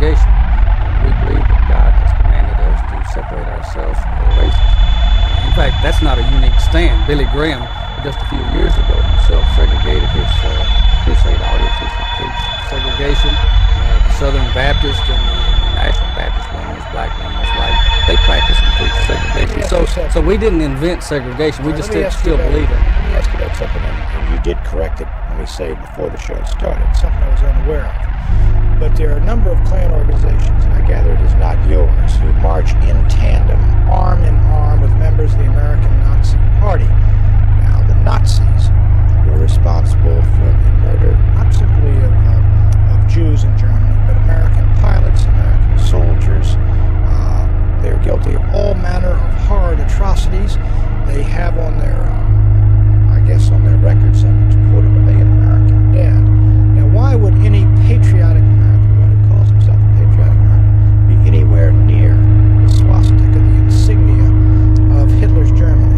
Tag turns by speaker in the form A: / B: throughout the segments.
A: segregation. We believe that God has commanded us to separate ourselves from other races. In fact, that's not a unique stand. Billy Graham, just a few years ago, himself segregated his crusade audiences to preach segregation. The Southern Baptist and the National Baptist, one was black, one was white, they practice and preach segregation. So we didn't invent segregation. We just still believe in it.
B: Let me ask you about something, and you did correct it when we say before the show started, something I was unaware of. But there are a number of Klan organizations, and I gather it is not yours, who march in tandem, arm in arm with members of the American Nazi Party. Now, the Nazis were responsible for the murder, not simply of Jews in Germany, but American pilots, American soldiers. They're guilty of all manner of horrid atrocities. They have on their, on their records, some quarter of a million American dead. Now, why would any patriotic American, one who calls himself a patriotic American, be anywhere near the swastika, the insignia of Hitler's Germany?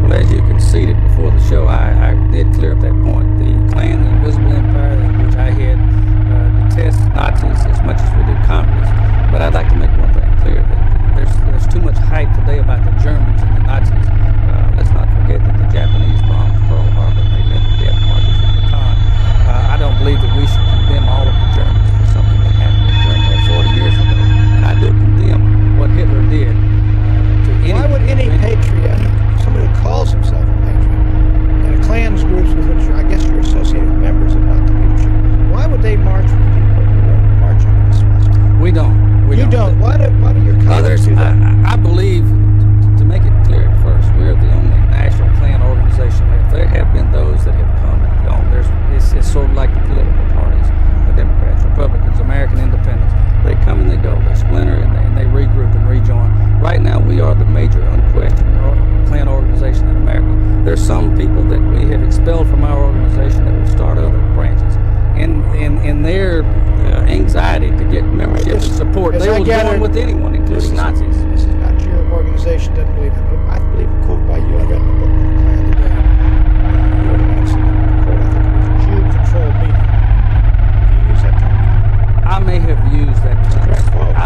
A: Well, as you conceded before the show, I did clear up that point. The Klan, the Invisible Empire, which I had, detests Nazis as much as we do communists. But I'd like to make one thing clear, that there's too much hype today about the Germans and the Nazis. Let's not forget that the Japanese bombed Pearl Harbor and they led to death marches at the time. I don't believe that we should condemn all of the Germans for something that happened in Germany 40 years ago. And I do condemn what Hitler did to any...
B: Why would any patriot, somebody who calls himself a patriot, and a Klan's groups with which I guess you're associated with members of not the leadership, why would they march with people who are marching in the swastika?
A: We don't.
B: You don't. Why do your colleagues do that?
A: I believe, to make it clear at first, we're the only national Klan organization left. There have been those that have come and gone. It's sort of like the political parties, the Democrats, Republicans, American independents. They come and they go. They splinter and they regroup and rejoin. Right now, we are the major unquestioned Klan organization in America. There's some people that we have expelled from our organization that will start other branches. In their anxiety to get membership and support, they will join with anyone, including Nazis.
B: This is not your organization, doesn't believe it. I believe a quote by you, I read in the book, Klan today. You organized the quote, I think it was Jew-controlled media. Do you use that term?
A: I may have used that term.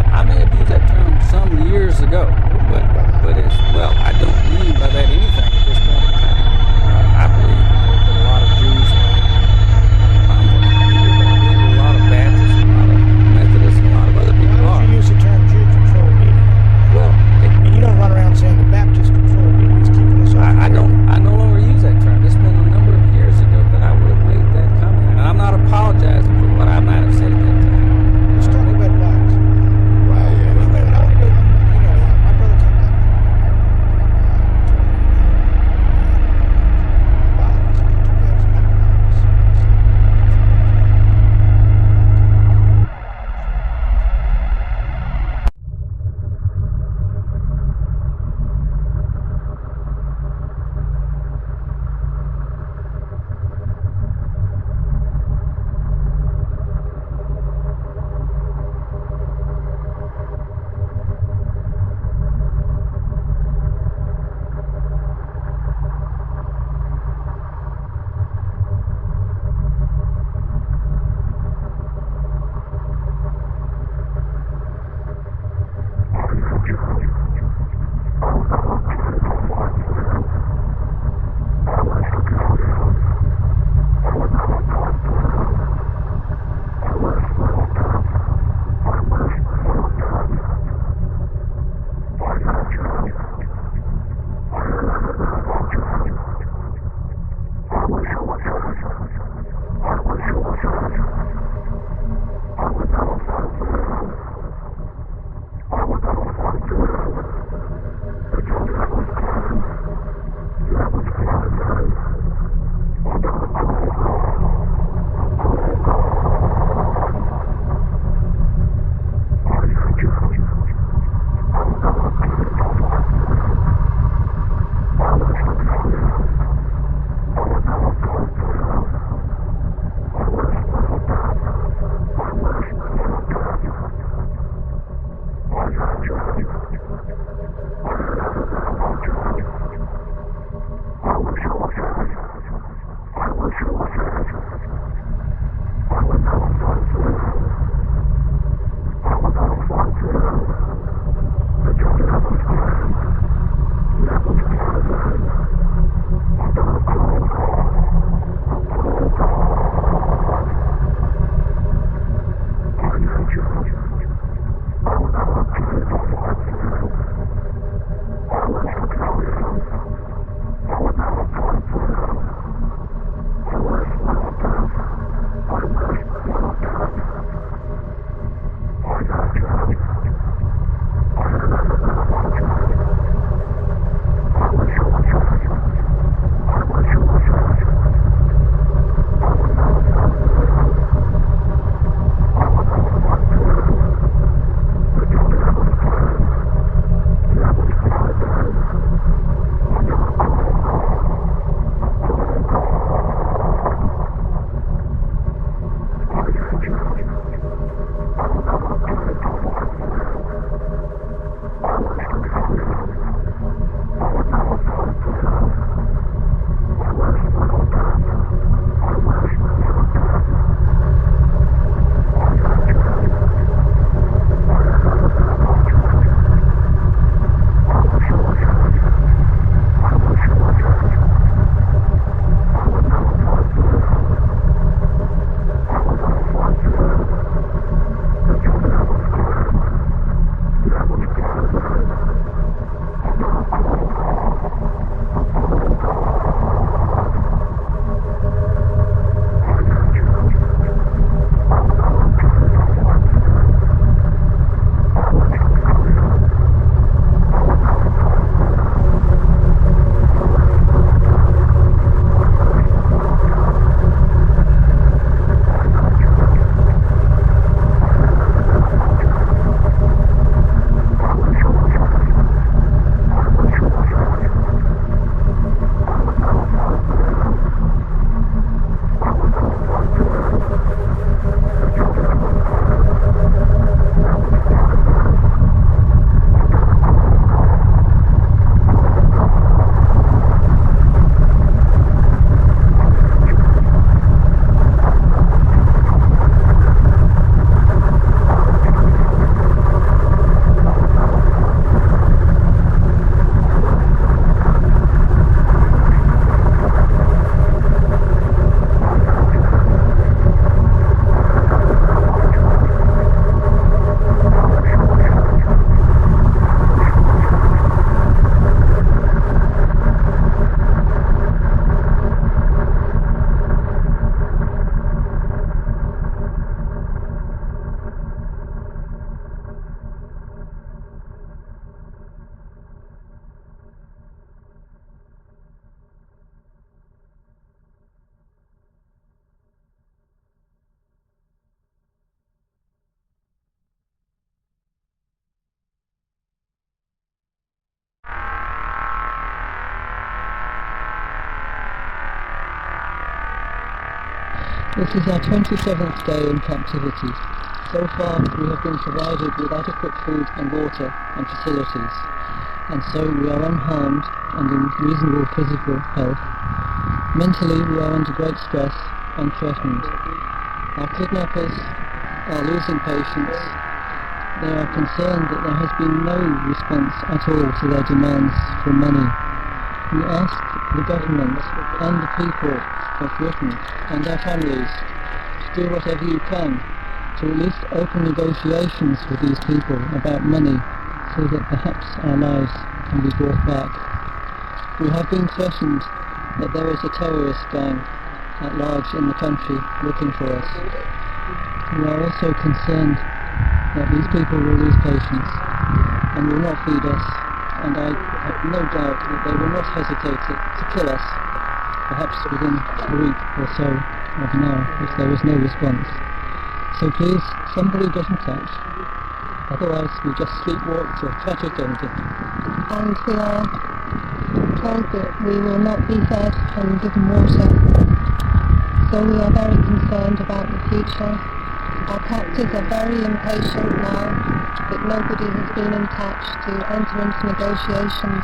A: I may have used that term some years ago, but it's, well, I don't mean by that anything at this point in time. I believe that a lot of Jews are I don't
C: This is our 27th day in captivity. So far, we have been provided with adequate food and water and facilities, and so we are unharmed and in reasonable physical health. Mentally, we are under great stress and threatened. Our kidnappers are losing patience. They are concerned that there has been no response at all to their demands for money. We ask the government and the people of Britain and their families to do whatever you can to at least open negotiations with these people about money so that perhaps our lives can be brought back. We have been threatened that there is a terrorist gang at large in the country looking for us. We are also concerned that these people will lose patience and will not feed us, and I have no doubt that they will not hesitate to kill us, perhaps within a week or so of now, if there is no response. So please, somebody get in touch. Otherwise, we just sleepwalk to a tragic ending.
D: And we are told that we will not be fed and given water. So we are very concerned about the future. Our captors are very impatient now that nobody has been in touch to enter into negotiations.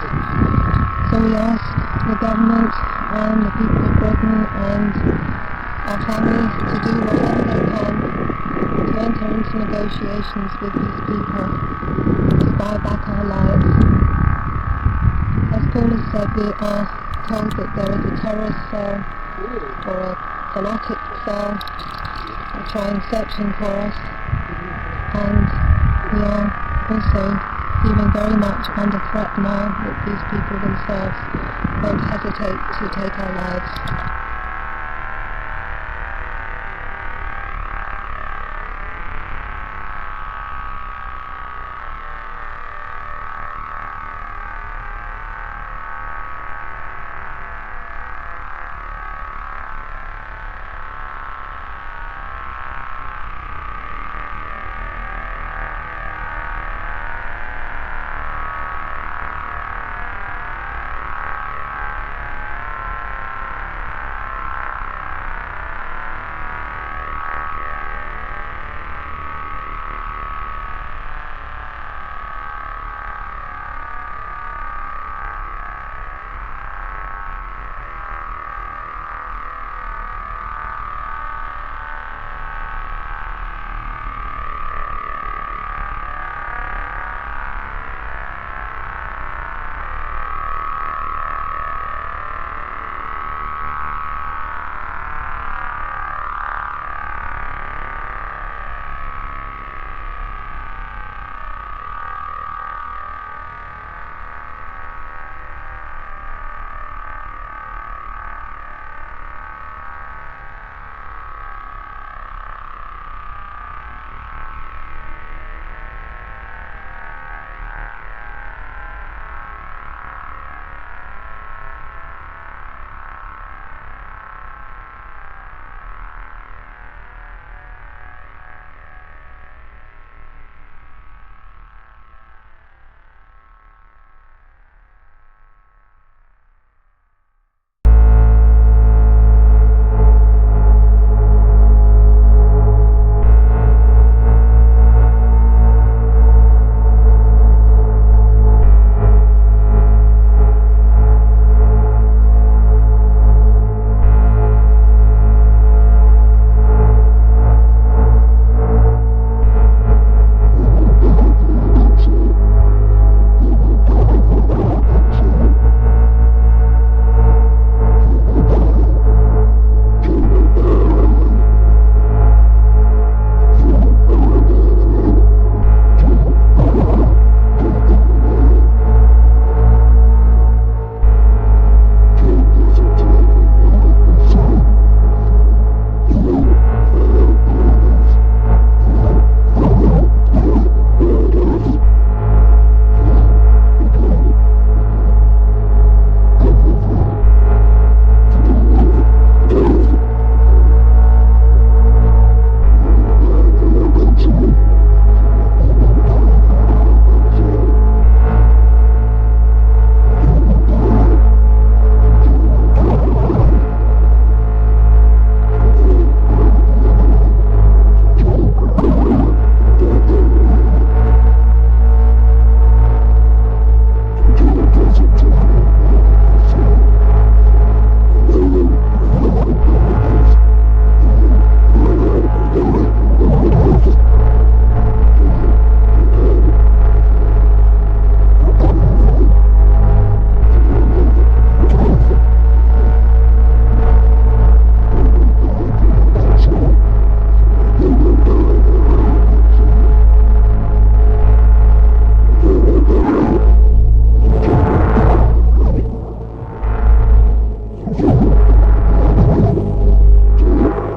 D: So we ask the government and the people of Britain and our families to do whatever they can to enter into negotiations with these people to buy back our lives. As Paul has said, we are told that there is a terrorist cell or a fanatic cell trying searching for us, and we are also feeling very much under threat now that these people themselves won't hesitate to take our lives.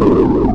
E: Todesbrigade.